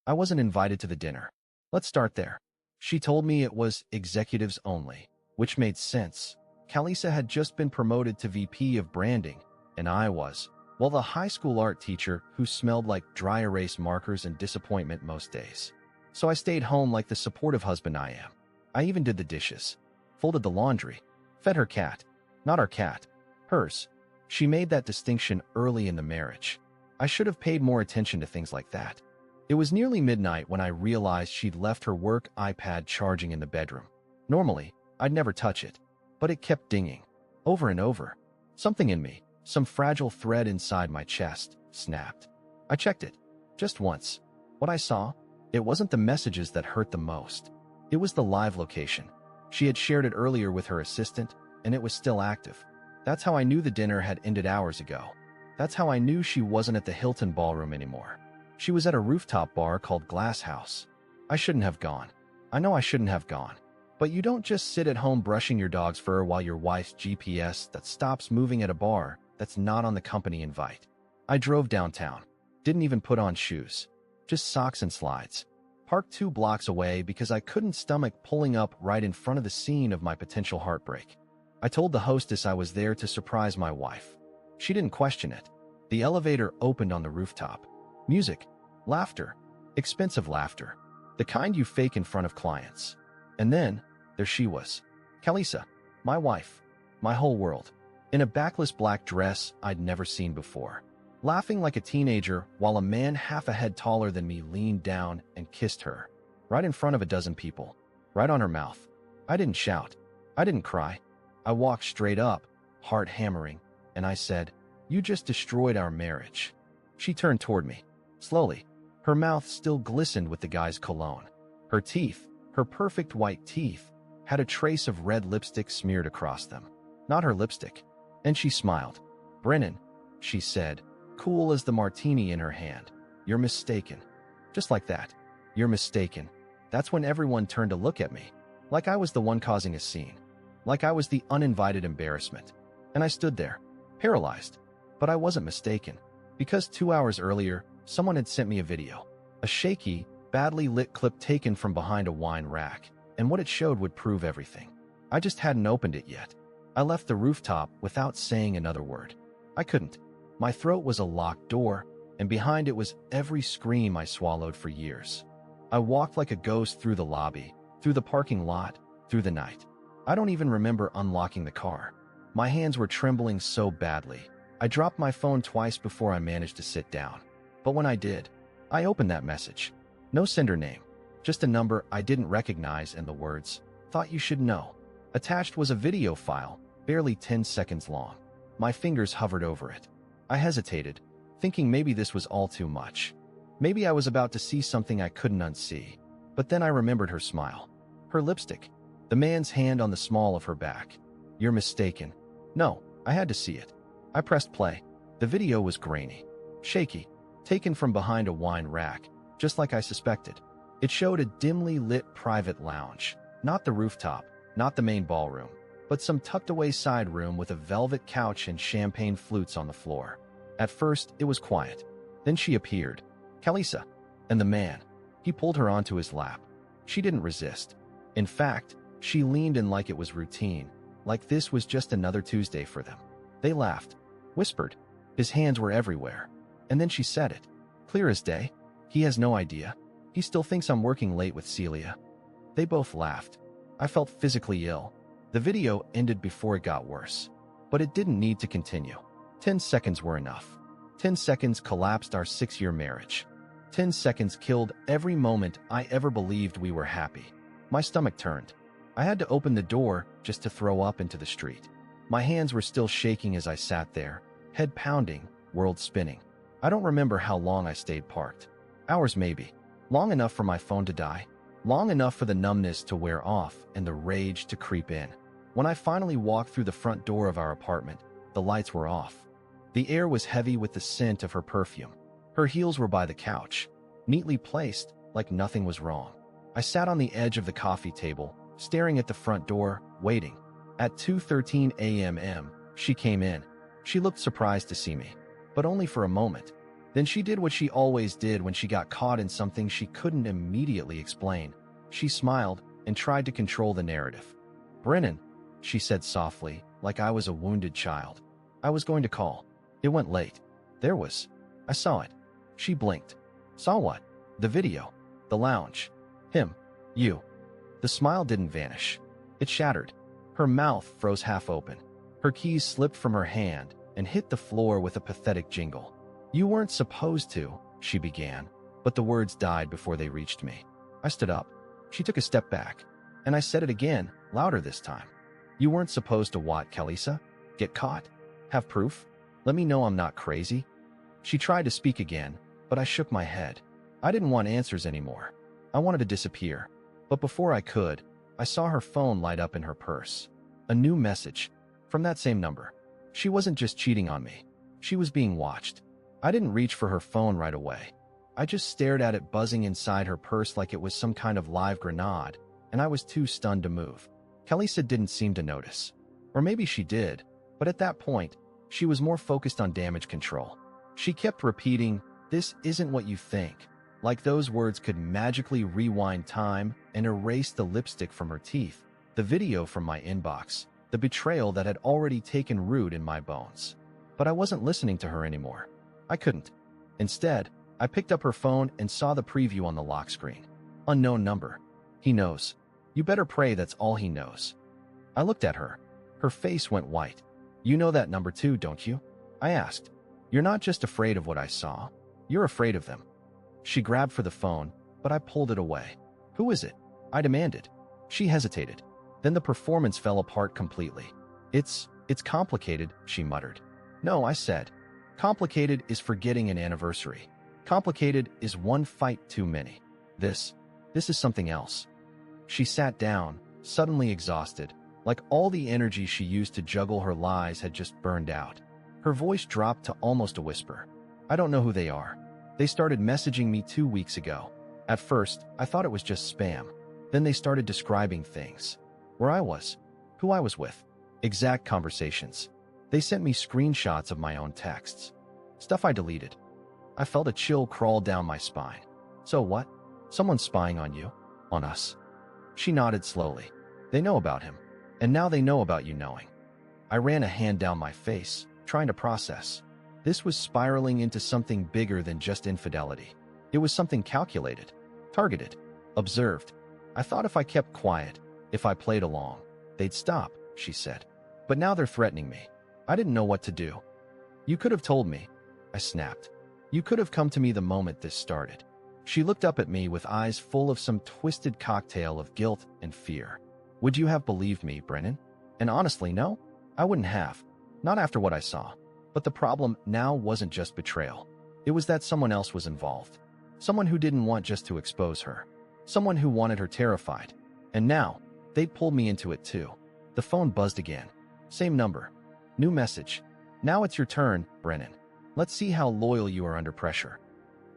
I wasn't invited to the dinner. Let's start there. She told me it was executives only, which made sense. Kalisa had just been promoted to VP of branding, and I was, well, the high school art teacher who smelled like dry erase markers and disappointment most days. So I stayed home like the supportive husband I am. I even did the dishes, folded the laundry, fed her cat. Not our cat, hers. She made that distinction early in the marriage. I should have paid more attention to things like that. It was nearly midnight when I realized she'd left her work iPad charging in the bedroom. Normally, I'd never touch it, but it kept dinging, over and over. Something in me, some fragile thread inside my chest, snapped. I checked it, just once. What I saw, it wasn't the messages that hurt the most. It was the live location. She had shared it earlier with her assistant, and it was still active. That's how I knew the dinner had ended hours ago. That's how I knew she wasn't at the Hilton Ballroom anymore. She was at a rooftop bar called Glass House. I shouldn't have gone. I know I shouldn't have gone. But you don't just sit at home brushing your dog's fur while your wife's GPS that stops moving at a bar that's not on the company invite. I drove downtown. Didn't even put on shoes. Just socks and slides. Parked 2 blocks away because I couldn't stomach pulling up right in front of the scene of my potential heartbreak. I told the hostess I was there to surprise my wife. She didn't question it. The elevator opened on the rooftop. Music, laughter, expensive laughter, the kind you fake in front of clients. And then, there she was. Kalisa, my wife, my whole world, in a backless black dress I'd never seen before, laughing like a teenager while a man half a head taller than me leaned down and kissed her, right in front of a dozen people, right on her mouth. I didn't shout. I didn't cry. I walked straight up, heart hammering, and I said, "You just destroyed our marriage." She turned toward me, slowly. Her mouth still glistened with the guy's cologne. Her teeth, her perfect white teeth, had a trace of red lipstick smeared across them. Not her lipstick. And she smiled. "Brennan," she said, cool as the martini in her hand, "you're mistaken." Just like that. "You're mistaken." That's when everyone turned to look at me, like I was the one causing a scene, like I was the uninvited embarrassment. And I stood there, paralyzed. But I wasn't mistaken, because 2 hours earlier, someone had sent me a video, a shaky, badly lit clip taken from behind a wine rack, and what it showed would prove everything. I just hadn't opened it yet. I left the rooftop without saying another word. I couldn't. My throat was a locked door, and behind it was every scream I swallowed for years. I walked like a ghost through the lobby, through the parking lot, through the night. I don't even remember unlocking the car. My hands were trembling so badly. I dropped my phone twice before I managed to sit down. But when I did, I opened that message. No sender name, just a number I didn't recognize and the words, "Thought you should know." Attached was a video file, barely 10 seconds long. My fingers hovered over it. I hesitated, thinking maybe this was all too much. Maybe I was about to see something I couldn't unsee. But then I remembered her smile, her lipstick, the man's hand on the small of her back. "You're mistaken." No, I had to see it. I pressed play. The video was grainy, shaky, taken from behind a wine rack, just like I suspected. It showed a dimly lit private lounge, not the rooftop, not the main ballroom, but some tucked-away side room with a velvet couch and champagne flutes on the floor. At first, it was quiet. Then she appeared. Kalisa. And the man. He pulled her onto his lap. She didn't resist. In fact, she leaned in like it was routine, like this was just another Tuesday for them. They laughed, whispered. His hands were everywhere. And then she said it. Clear as day. "He has no idea. He still thinks I'm working late with Celia." They both laughed. I felt physically ill. The video ended before it got worse. But it didn't need to continue. 10 seconds were enough. 10 seconds collapsed our 6-year marriage. 10 seconds killed every moment I ever believed we were happy. My stomach turned. I had to open the door just to throw up into the street. My hands were still shaking as I sat there, head pounding, world spinning. I don't remember how long I stayed parked. Hours maybe. Long enough for my phone to die. Long enough for the numbness to wear off and the rage to creep in. When I finally walked through the front door of our apartment, the lights were off. The air was heavy with the scent of her perfume. Her heels were by the couch, neatly placed like nothing was wrong. I sat on the edge of the coffee table, staring at the front door, waiting. At 2:13 a.m., she came in. She looked surprised to see me, but only for a moment. Then she did what she always did when she got caught in something she couldn't immediately explain. She smiled and tried to control the narrative. "Brennan," she said softly, like I was a wounded child. "I was going to call. It went late. There was. I saw it." She blinked. "Saw what?" "The video. The lounge. Him. You." The smile didn't vanish. It shattered. Her mouth froze half open. Her keys slipped from her hand and hit the floor with a pathetic jingle. "You weren't supposed to," she began, but the words died before they reached me. I stood up. She took a step back, and I said it again, louder this time. "You weren't supposed to what, Kalisa? Get caught? Have proof? Let me know I'm not crazy?" She tried to speak again, but I shook my head. I didn't want answers anymore. I wanted to disappear. But before I could, I saw her phone light up in her purse. A new message. From that same number. She wasn't just cheating on me. She was being watched. I didn't reach for her phone right away. I just stared at it buzzing inside her purse like it was some kind of live grenade, and I was too stunned to move. Kalisa didn't seem to notice. Or maybe she did, but at that point, she was more focused on damage control. She kept repeating, "This isn't what you think," like those words could magically rewind time and erase the lipstick from her teeth, the video from my inbox, the betrayal that had already taken root in my bones. But I wasn't listening to her anymore. I couldn't. Instead, I picked up her phone and saw the preview on the lock screen. "Unknown number. He knows. You better pray that's all he knows." I looked at her. Her face went white. "You know that number too, don't you?" I asked. "You're not just afraid of what I saw. You're afraid of them." She grabbed for the phone, but I pulled it away. "Who is it?" I demanded. She hesitated. Then the performance fell apart completely. It's complicated," she muttered. "No," I said. "Complicated is forgetting an anniversary. Complicated is one fight too many. This is something else." She sat down, suddenly exhausted, like all the energy she used to juggle her lies had just burned out. Her voice dropped to almost a whisper. "I don't know who they are. They started messaging me 2 weeks ago. At first, I thought it was just spam. Then they started describing things. Where I was, who I was with, exact conversations. They sent me screenshots of my own texts. Stuff I deleted." I felt a chill crawl down my spine. "So what? Someone's spying on you? On us?" She nodded slowly. "They know about him. And now they know about you knowing." I ran a hand down my face, trying to process. This was spiraling into something bigger than just infidelity. It was something calculated, targeted, observed. I thought if I kept quiet, if I played along, they'd stop, she said. But now they're threatening me. I didn't know what to do. "You could have told me," I snapped. "You could have come to me the moment this started." She looked up at me with eyes full of some twisted cocktail of guilt and fear. "Would you have believed me, Brennan?" And honestly, no, I wouldn't have. Not after what I saw. But the problem now wasn't just betrayal. It was that someone else was involved. Someone who didn't want just to expose her. Someone who wanted her terrified. And now, they'd pulled me into it too. The phone buzzed again. Same number. New message. "Now it's your turn, Brennan. Let's see how loyal you are under pressure."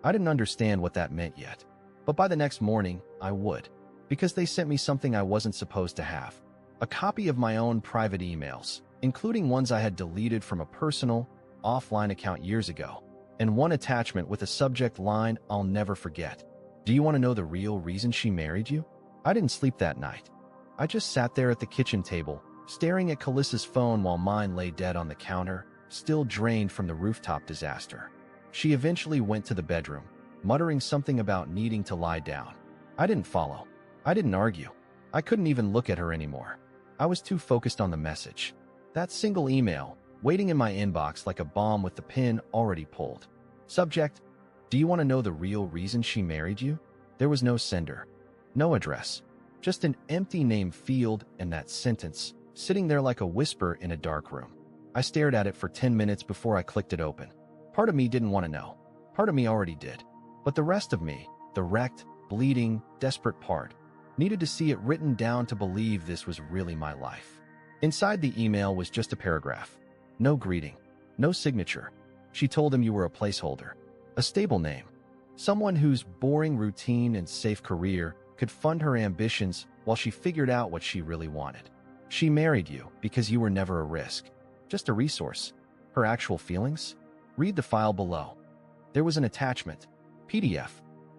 I didn't understand what that meant yet. But by the next morning, I would. Because they sent me something I wasn't supposed to have. A copy of my own private emails, including ones I had deleted from a personal, offline account years ago, and one attachment with a subject line I'll never forget. "Do you want to know the real reason she married you?" I didn't sleep that night. I just sat there at the kitchen table, staring at Kalisa's phone while mine lay dead on the counter, still drained from the rooftop disaster. She eventually went to the bedroom, muttering something about needing to lie down. I didn't follow. I didn't argue. I couldn't even look at her anymore. I was too focused on the message. That single email, waiting in my inbox like a bomb with the pin already pulled. Subject: "Do you want to know the real reason she married you?" There was no sender. No address. Just an empty name field and that sentence, sitting there like a whisper in a dark room. I stared at it for 10 minutes before I clicked it open. Part of me didn't want to know. Part of me already did. But the rest of me, the wrecked, bleeding, desperate part, needed to see it written down to believe this was really my life. Inside the email was just a paragraph. No greeting. No signature. She told him you were a placeholder. A stable name. Someone whose boring routine and safe career could fund her ambitions while she figured out what she really wanted. She married you because you were never a risk. Just a resource. Her actual feelings? Read the file below. There was an attachment, PDF,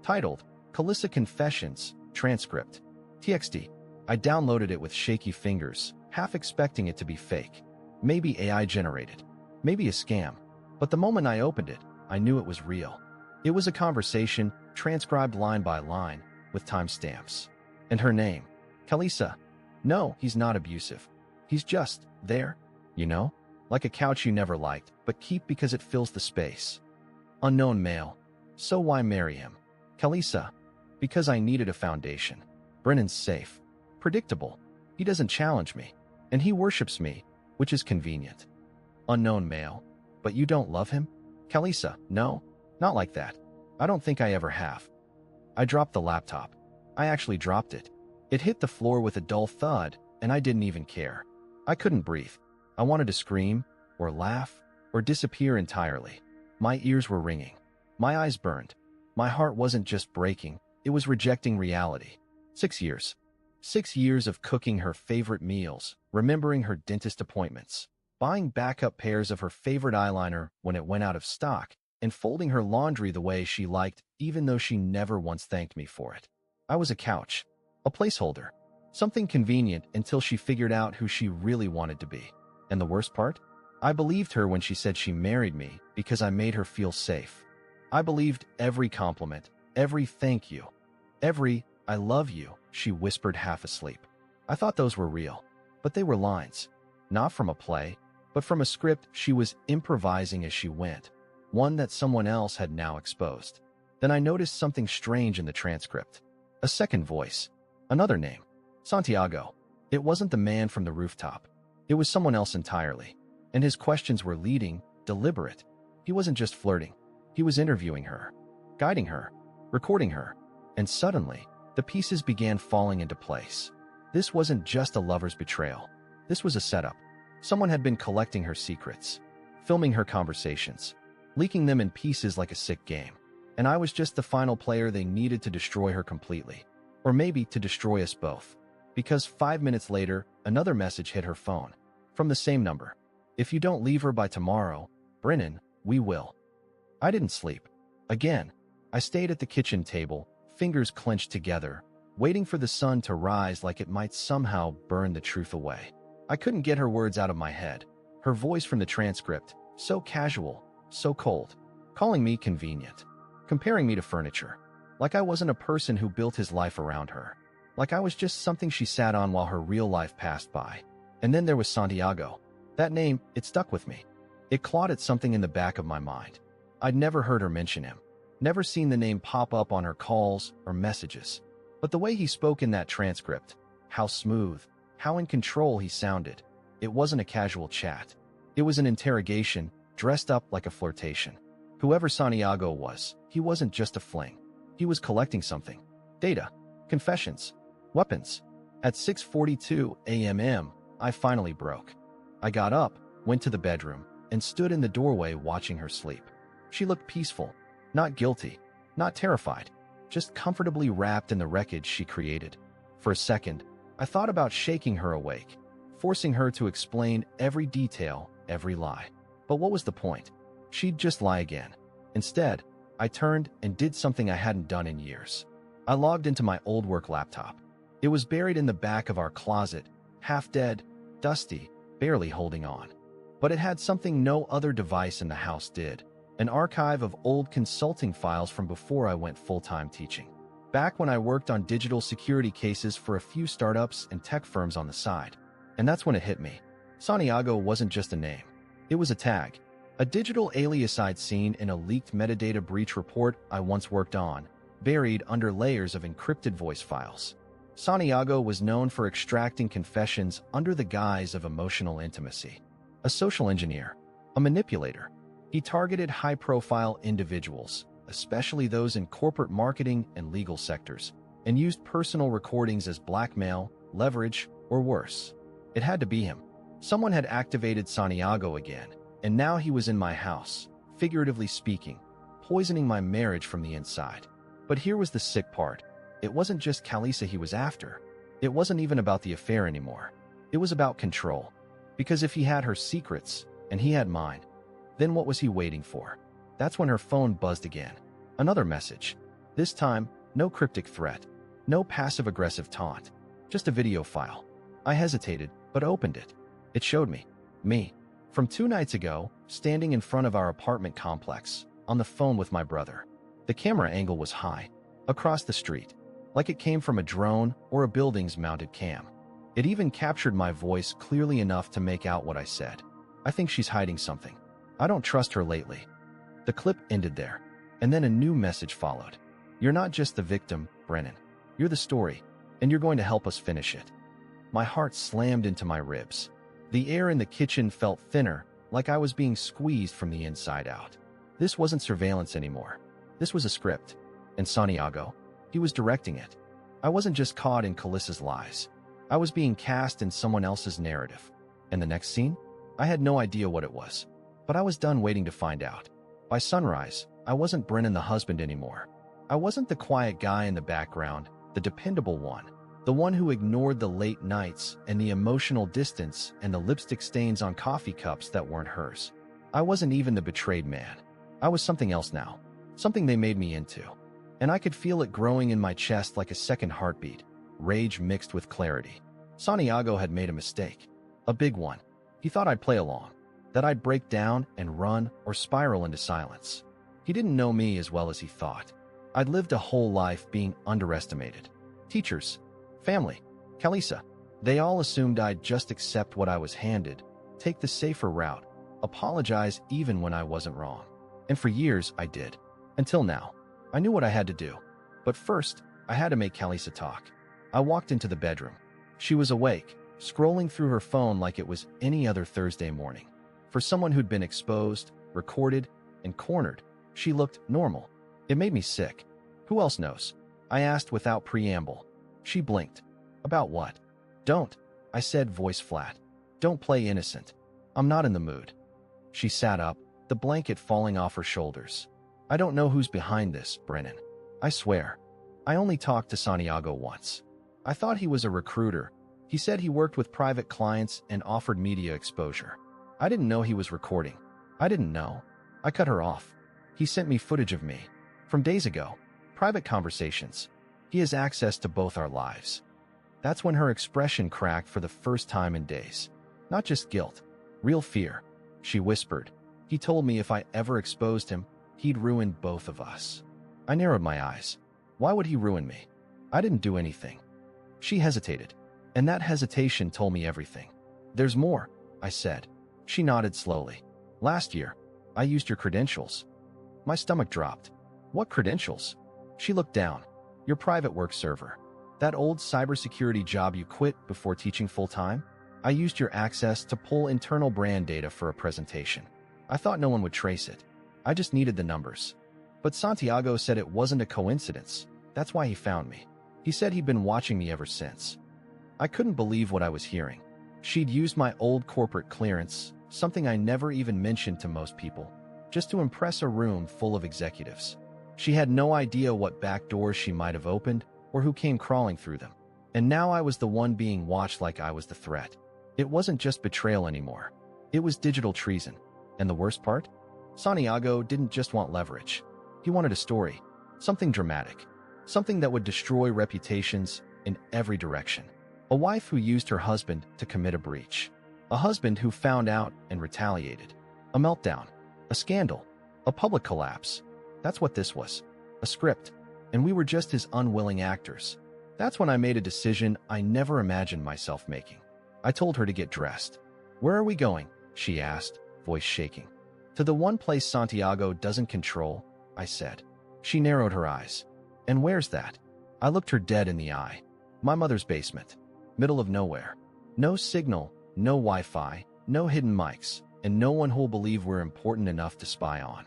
titled Kalissa Confessions, Transcript, TXT. I downloaded it with shaky fingers, half expecting it to be fake. Maybe AI generated. Maybe a scam. But the moment I opened it, I knew it was real. It was a conversation, transcribed line by line, with timestamps. And her name, Kalissa. No, he's not abusive. He's just there, you know? Like a couch you never liked, but keep because it fills the space. Unknown male. So why marry him? Kalissa. Because I needed a foundation. Brennan's safe. Predictable. He doesn't challenge me. And he worships me, which is convenient. Unknown male. But you don't love him? Kalissa. No, not like that. I don't think I ever have. I dropped the laptop. I actually dropped it. It hit the floor with a dull thud, and I didn't even care. I couldn't breathe. I wanted to scream, or laugh, or disappear entirely. My ears were ringing. My eyes burned. My heart wasn't just breaking, it was rejecting reality. 6 years. 6 years of cooking her favorite meals, remembering her dentist appointments, buying backup pairs of her favorite eyeliner when it went out of stock, and folding her laundry the way she liked, even though she never once thanked me for it. I was a couch, a placeholder, something convenient until she figured out who she really wanted to be. And the worst part? I believed her when she said she married me because I made her feel safe. I believed every compliment, every thank you, every I love you, she whispered half asleep. I thought those were real, but they were lines, not from a play, but from a script she was improvising as she went, one that someone else had now exposed. Then I noticed something strange in the transcript. A second voice, another name, Santiago. It wasn't the man from the rooftop. It was someone else entirely. And his questions were leading, deliberate. He wasn't just flirting. He was interviewing her, guiding her, recording her. And suddenly, the pieces began falling into place. This wasn't just a lover's betrayal. This was a setup. Someone had been collecting her secrets, filming her conversations, leaking them in pieces like a sick game. And I was just the final player they needed to destroy her completely. Or maybe to destroy us both. Because 5 minutes later, another message hit her phone. From the same number. If you don't leave her by tomorrow, Brennan, we will. I didn't sleep. Again, I stayed at the kitchen table, fingers clenched together, waiting for the sun to rise like it might somehow burn the truth away. I couldn't get her words out of my head. Her voice from the transcript, so casual, so cold, calling me convenient, comparing me to furniture, like I wasn't a person who built his life around her, like I was just something she sat on while her real life passed by. And then there was Santiago. That name, it stuck with me. It clawed at something in the back of my mind. I'd never heard her mention him, never seen the name pop up on her calls or messages. But the way he spoke in that transcript, how smooth, how in control he sounded. It wasn't a casual chat. It was an interrogation, dressed up like a flirtation. Whoever Santiago was, he wasn't just a fling. He was collecting something. Data, confessions, weapons. At 6:42 a.m., I finally broke. I got up, went to the bedroom, and stood in the doorway watching her sleep. She looked peaceful, not guilty, not terrified, just comfortably wrapped in the wreckage she created. For a second, I thought about shaking her awake, forcing her to explain every detail, every lie. But what was the point? She'd just lie again. Instead, I turned and did something I hadn't done in years. I logged into my old work laptop. It was buried in the back of our closet, half dead, dusty, barely holding on. But it had something no other device in the house did. An archive of old consulting files from before I went full-time teaching. Back when I worked on digital security cases for a few startups and tech firms on the side. And that's when it hit me. Santiago wasn't just a name. It was a tag. A digital alias I'd seen in a leaked metadata breach report I once worked on, buried under layers of encrypted voice files. Santiago was known for extracting confessions under the guise of emotional intimacy. A social engineer, a manipulator. He targeted high-profile individuals, especially those in corporate marketing and legal sectors, and used personal recordings as blackmail, leverage, or worse. It had to be him. Someone had activated Santiago again, and now he was in my house, figuratively speaking, poisoning my marriage from the inside. But here was the sick part. It wasn't just Kalissa he was after. It wasn't even about the affair anymore. It was about control. Because if he had her secrets, and he had mine, then what was he waiting for? That's when her phone buzzed again. Another message. This time, no cryptic threat, no passive-aggressive taunt, just a video file. I hesitated, but opened it. It showed me, from 2 nights ago, standing in front of our apartment complex, on the phone with my brother. The camera angle was high, across the street, like it came from a drone or a building's mounted cam. It even captured my voice clearly enough to make out what I said. I think she's hiding something. I don't trust her lately. The clip ended there, and then a new message followed. You're not just the victim, Brennan. You're the story, and you're going to help us finish it. My heart slammed into my ribs. The air in the kitchen felt thinner, like I was being squeezed from the inside out. This wasn't surveillance anymore. This was a script. And Santiago, he was directing it. I wasn't just caught in Kalissa's lies. I was being cast in someone else's narrative. And the next scene? I had no idea what it was. But I was done waiting to find out. By sunrise, I wasn't Brennan the husband anymore. I wasn't the quiet guy in the background, the dependable one. The one who ignored the late nights and the emotional distance and the lipstick stains on coffee cups that weren't hers. I wasn't even the betrayed man. I was something else now. Something they made me into. And I could feel it growing in my chest like a second heartbeat, rage mixed with clarity. Santiago had made a mistake. A big one. He thought I'd play along, that I'd break down and run or spiral into silence. He didn't know me as well as he thought. I'd lived a whole life being underestimated. Teachers, family, Kalisa, they all assumed I'd just accept what I was handed, take the safer route, apologize even when I wasn't wrong. And for years, I did. Until now. I knew what I had to do. But first, I had to make Kalisa talk. I walked into the bedroom. She was awake, scrolling through her phone like it was any other Thursday morning. For someone who'd been exposed, recorded, and cornered, she looked normal. It made me sick. Who else knows? I asked without preamble. She blinked. About what? Don't, I said, voice flat. Don't play innocent. I'm not in the mood. She sat up, the blanket falling off her shoulders. I don't know who's behind this, Brennan. I swear. I only talked to Santiago once. I thought he was a recruiter. He said he worked with private clients and offered media exposure. I didn't know he was recording. I didn't know. I cut her off. He sent me footage of me. From days ago. Private conversations. He has access to both our lives. That's when her expression cracked for the first time in days. Not just guilt. Real fear. She whispered. He told me if I ever exposed him, he'd ruin both of us. I narrowed my eyes. Why would he ruin me? I didn't do anything. She hesitated, and that hesitation told me everything. There's more, I said. She nodded slowly. Last year, I used your credentials. My stomach dropped. What credentials? She looked down. Your private work server. That old cybersecurity job you quit before teaching full-time? I used your access to pull internal brand data for a presentation. I thought no one would trace it. I just needed the numbers. But Santiago said it wasn't a coincidence. That's why he found me. He said he'd been watching me ever since. I couldn't believe what I was hearing. She'd used my old corporate clearance, something I never even mentioned to most people, just to impress a room full of executives. She had no idea what back doors she might have opened or who came crawling through them. And now I was the one being watched like I was the threat. It wasn't just betrayal anymore. It was digital treason. And the worst part? Santiago didn't just want leverage. He wanted a story, something dramatic, something that would destroy reputations in every direction. A wife who used her husband to commit a breach. A husband who found out and retaliated. A meltdown. A scandal. A public collapse. That's what this was. A script. And we were just his unwilling actors. That's when I made a decision I never imagined myself making. I told her to get dressed. Where are we going? She asked, voice shaking. To the one place Santiago doesn't control, I said. She narrowed her eyes. And where's that? I looked her dead in the eye. My mother's basement. Middle of nowhere. No signal, no Wi-Fi, no hidden mics, and no one who'll believe we're important enough to spy on.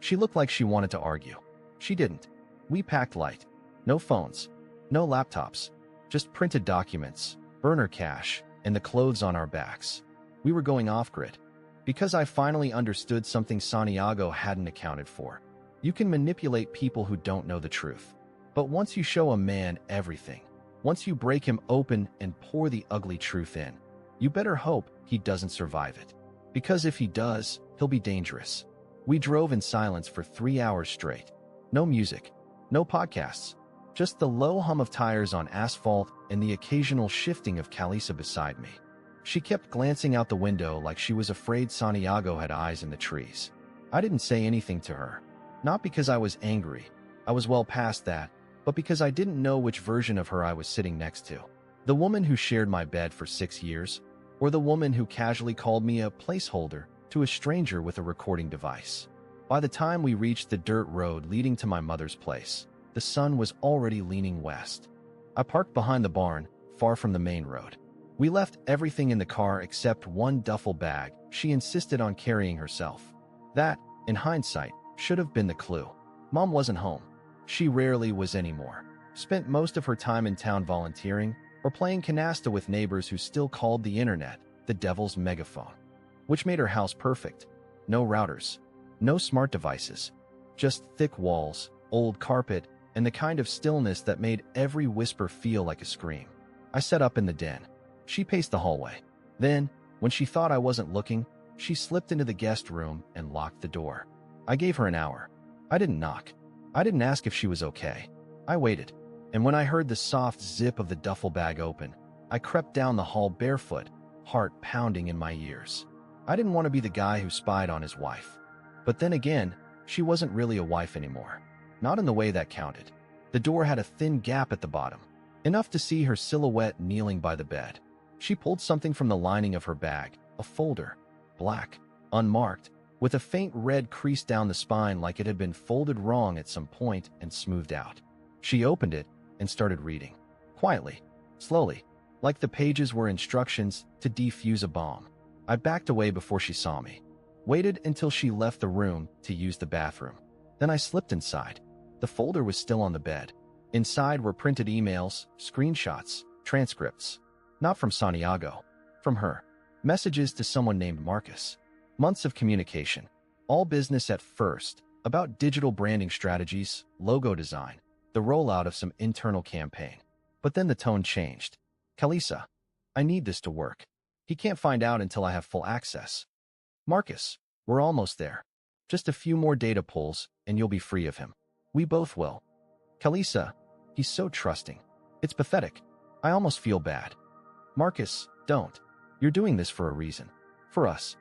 She looked like she wanted to argue. She didn't. We packed light. No phones. No laptops. Just printed documents, burner cash, and the clothes on our backs. We were going off-grid. Because I finally understood something Santiago hadn't accounted for. You can manipulate people who don't know the truth. But once you show a man everything, once you break him open and pour the ugly truth in, you better hope he doesn't survive it. Because if he does, he'll be dangerous. We drove in silence for 3 hours straight. No music, no podcasts, just the low hum of tires on asphalt and the occasional shifting of Kalisa beside me. She kept glancing out the window like she was afraid Santiago had eyes in the trees. I didn't say anything to her. Not because I was angry. I was well past that, but because I didn't know which version of her I was sitting next to. The woman who shared my bed for 6 years, or the woman who casually called me a placeholder to a stranger with a recording device. By the time we reached the dirt road leading to my mother's place, the sun was already leaning west. I parked behind the barn, far from the main road. We left everything in the car except one duffel bag she insisted on carrying herself. That, in hindsight, should have been the clue. Mom wasn't home. She rarely was anymore. Spent most of her time in town volunteering or playing canasta with neighbors who still called the internet the devil's megaphone, which made her house perfect. No routers, no smart devices, just thick walls, old carpet, and the kind of stillness that made every whisper feel like a scream. I sat up in the den. She paced the hallway. Then, when she thought I wasn't looking, she slipped into the guest room and locked the door. I gave her an hour. I didn't knock. I didn't ask if she was okay. I waited, and when I heard the soft zip of the duffel bag open, I crept down the hall barefoot, heart pounding in my ears. I didn't want to be the guy who spied on his wife. But then again, she wasn't really a wife anymore. Not in the way that counted. The door had a thin gap at the bottom, enough to see her silhouette kneeling by the bed. She pulled something from the lining of her bag, a folder, black, unmarked, with a faint red crease down the spine like it had been folded wrong at some point and smoothed out. She opened it and started reading. Quietly, slowly, like the pages were instructions to defuse a bomb. I backed away before she saw me. Waited until she left the room to use the bathroom. Then I slipped inside. The folder was still on the bed. Inside were printed emails, screenshots, transcripts. Not from Santiago. From her. Messages to someone named Marcus. Months of communication. All business at first, about digital branding strategies, logo design, the rollout of some internal campaign. But then the tone changed. Kalisa, I need this to work. He can't find out until I have full access. Marcus, we're almost there. Just a few more data pulls, and you'll be free of him. We both will. Kalisa, he's so trusting. It's pathetic. I almost feel bad. Marcus, don't. You're doing this for a reason. For us.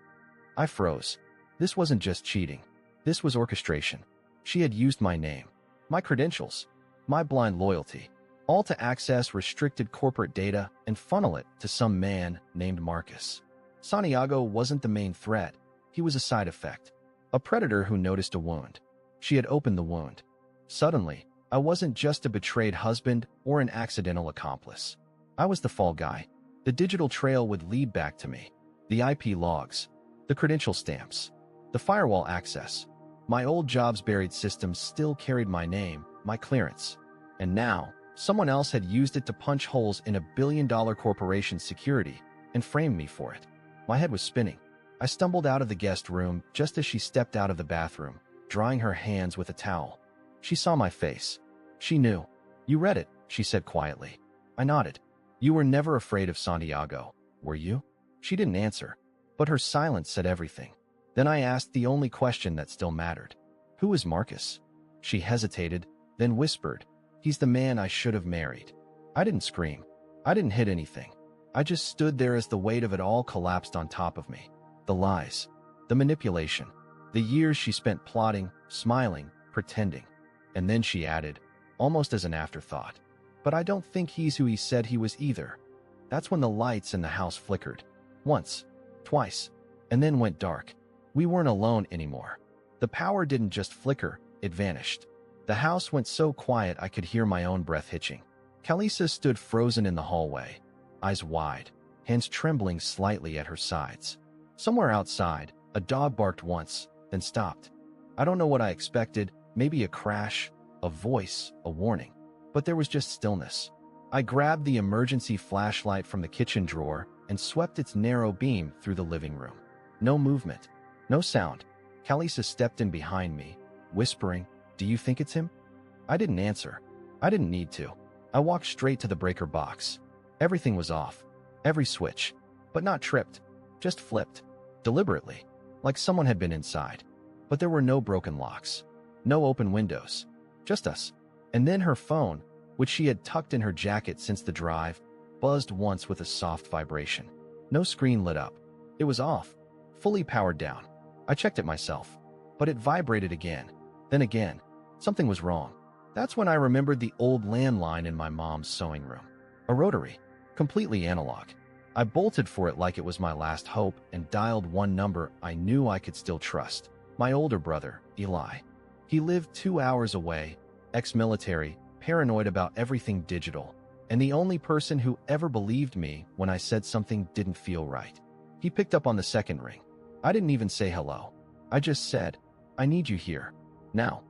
I froze. This wasn't just cheating. This was orchestration. She had used my name, my credentials, my blind loyalty, all to access restricted corporate data and funnel it to some man named Marcus. Santiago wasn't the main threat. He was a side effect. A predator who noticed a wound. She had opened the wound. Suddenly, I wasn't just a betrayed husband or an accidental accomplice. I was the fall guy. The digital trail would lead back to me. The IP logs, the credential stamps, the firewall access. My old job's buried systems still carried my name, my clearance. And now, someone else had used it to punch holes in a billion-dollar corporation's security and frame me for it. My head was spinning. I stumbled out of the guest room just as she stepped out of the bathroom, drying her hands with a towel. She saw my face. She knew. You read it, she said quietly. I nodded. You were never afraid of Santiago, were you? She didn't answer, but her silence said everything. Then I asked the only question that still mattered. Who is Marcus? She hesitated, then whispered, he's the man I should have married. I didn't scream. I didn't hit anything. I just stood there as the weight of it all collapsed on top of me. The lies, the manipulation, the years she spent plotting, smiling, pretending. And then she added, almost as an afterthought, but I don't think he's who he said he was either. That's when the lights in the house flickered. Once, twice, and then went dark. We weren't alone anymore. The power didn't just flicker, it vanished. The house went so quiet I could hear my own breath hitching. Kalisa stood frozen in the hallway, eyes wide, hands trembling slightly at her sides. Somewhere outside, a dog barked once, then stopped. I don't know what I expected, maybe a crash, a voice, a warning. But there was just stillness. I grabbed the emergency flashlight from the kitchen drawer and swept its narrow beam through the living room. No movement, no sound. Kalisa stepped in behind me, whispering, "Do you think it's him?" I didn't answer. I didn't need to. I walked straight to the breaker box. Everything was off. Every switch. But not tripped. Just flipped. Deliberately. Like someone had been inside. but there were no broken locks, no open windows, just us. And then her phone, which she had tucked in her jacket since the drive, buzzed once with a soft vibration. No screen lit up. It was off, fully powered down. I checked it myself, but it vibrated again. Then again. Something was wrong. That's when I remembered the old landline in my mom's sewing room. A rotary, completely analog. I bolted for it like it was my last hope and dialed one number I knew I could still trust. My older brother, Eli. He lived 2 hours away, ex-military, paranoid about everything digital, and the only person who ever believed me when I said something didn't feel right. He picked up on the second ring. I didn't even say hello. I just said, "I need you here. Now."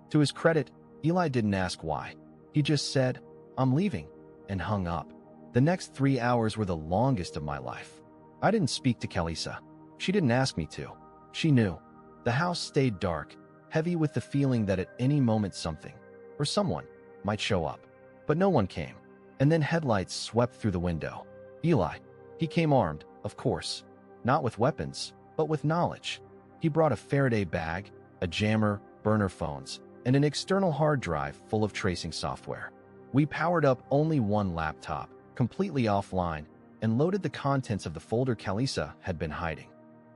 To his credit, Eli didn't ask why. He just said, "I'm leaving," and hung up. The next 3 hours were the longest of my life. I didn't speak to Kalisa. She didn't ask me to. She knew. The house stayed dark, heavy with the feeling that at any moment something, or someone, might show up. But no one came. And then headlights swept through the window. Eli. He came armed, of course. Not with weapons, but with knowledge. He brought a Faraday bag, a jammer, burner phones, and an external hard drive full of tracing software. We powered up only one laptop, completely offline, and loaded the contents of the folder Kalisa had been hiding.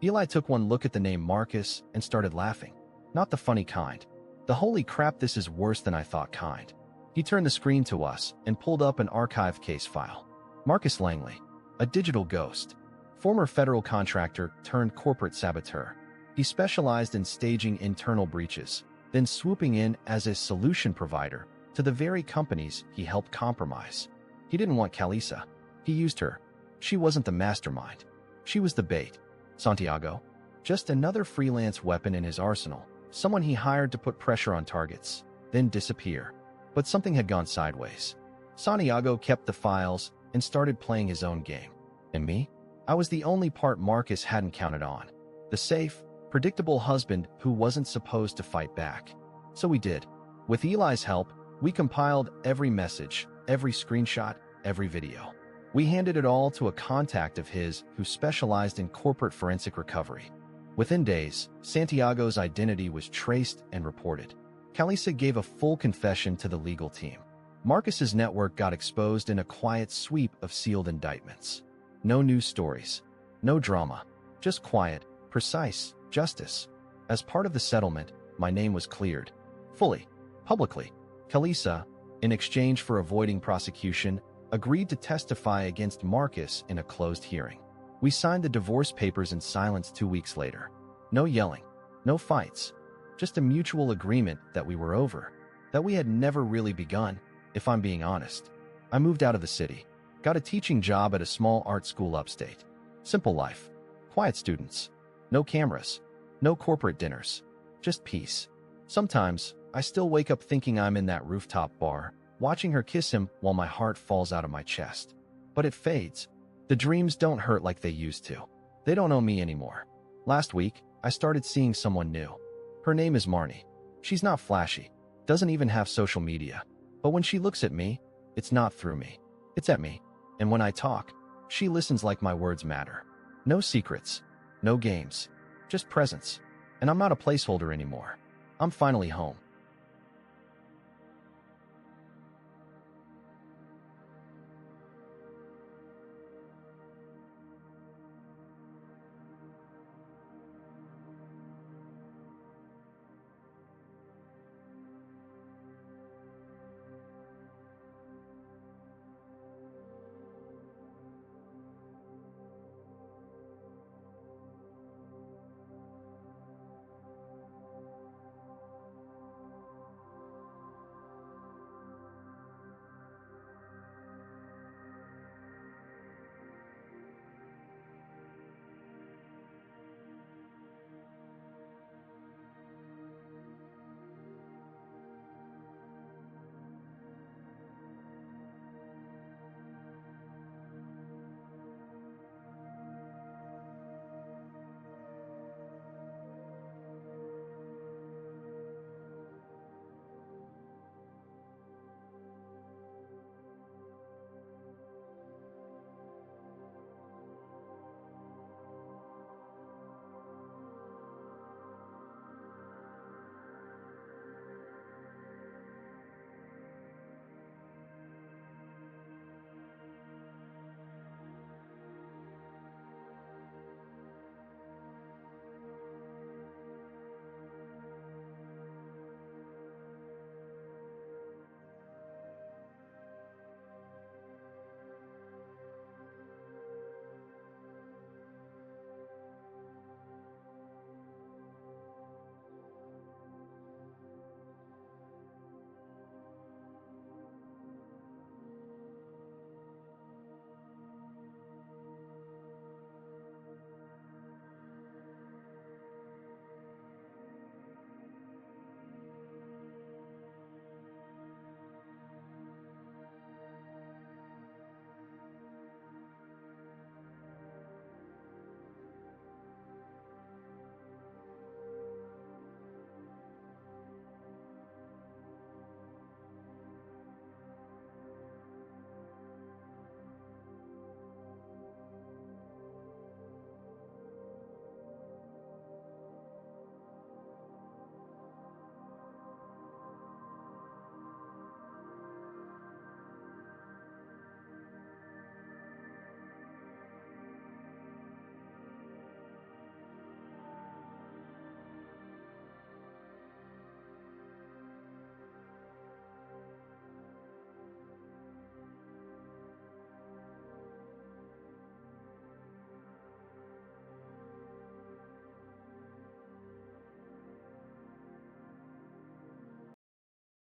Eli took one look at the name Marcus and started laughing. Not the funny kind. The "holy crap, this is worse than I thought" kind. He turned the screen to us and pulled up an archive case file. Marcus Langley, a digital ghost, former federal contractor turned corporate saboteur. He specialized in staging internal breaches, then swooping in as a solution provider to the very companies he helped compromise. He didn't want Kalisa. He used her. She wasn't the mastermind. She was the bait. Santiago? Just another freelance weapon in his arsenal, someone he hired to put pressure on targets, then disappear. But something had gone sideways. Santiago kept the files and started playing his own game. And me? I was the only part Marcus hadn't counted on. The safe, predictable husband who wasn't supposed to fight back. So we did. With Eli's help, we compiled every message, every screenshot, every video. We handed it all to a contact of his who specialized in corporate forensic recovery. Within days, Santiago's identity was traced and reported. Kalisa gave a full confession to the legal team. Marcus's network got exposed in a quiet sweep of sealed indictments. No news stories, no drama, just quiet, precise justice. As part of the settlement, my name was cleared. Fully, publicly. Kalisa, in exchange for avoiding prosecution, agreed to testify against Marcus in a closed hearing. We signed the divorce papers in silence 2 weeks later. No yelling, no fights, just a mutual agreement that we were over, that we had never really begun, if I'm being honest. I moved out of the city, got a teaching job at a small art school upstate. Simple life, quiet students, no cameras, no corporate dinners, just peace. Sometimes, I still wake up thinking I'm in that rooftop bar, watching her kiss him while my heart falls out of my chest. But it fades. The dreams don't hurt like they used to. They don't own me anymore. Last week, I started seeing someone new. Her name is Marnie. She's not flashy, doesn't even have social media. But when she looks at me, it's not through me. It's at me. And when I talk, she listens like my words matter. No secrets, no games, just presence. And I'm not a placeholder anymore. I'm finally home.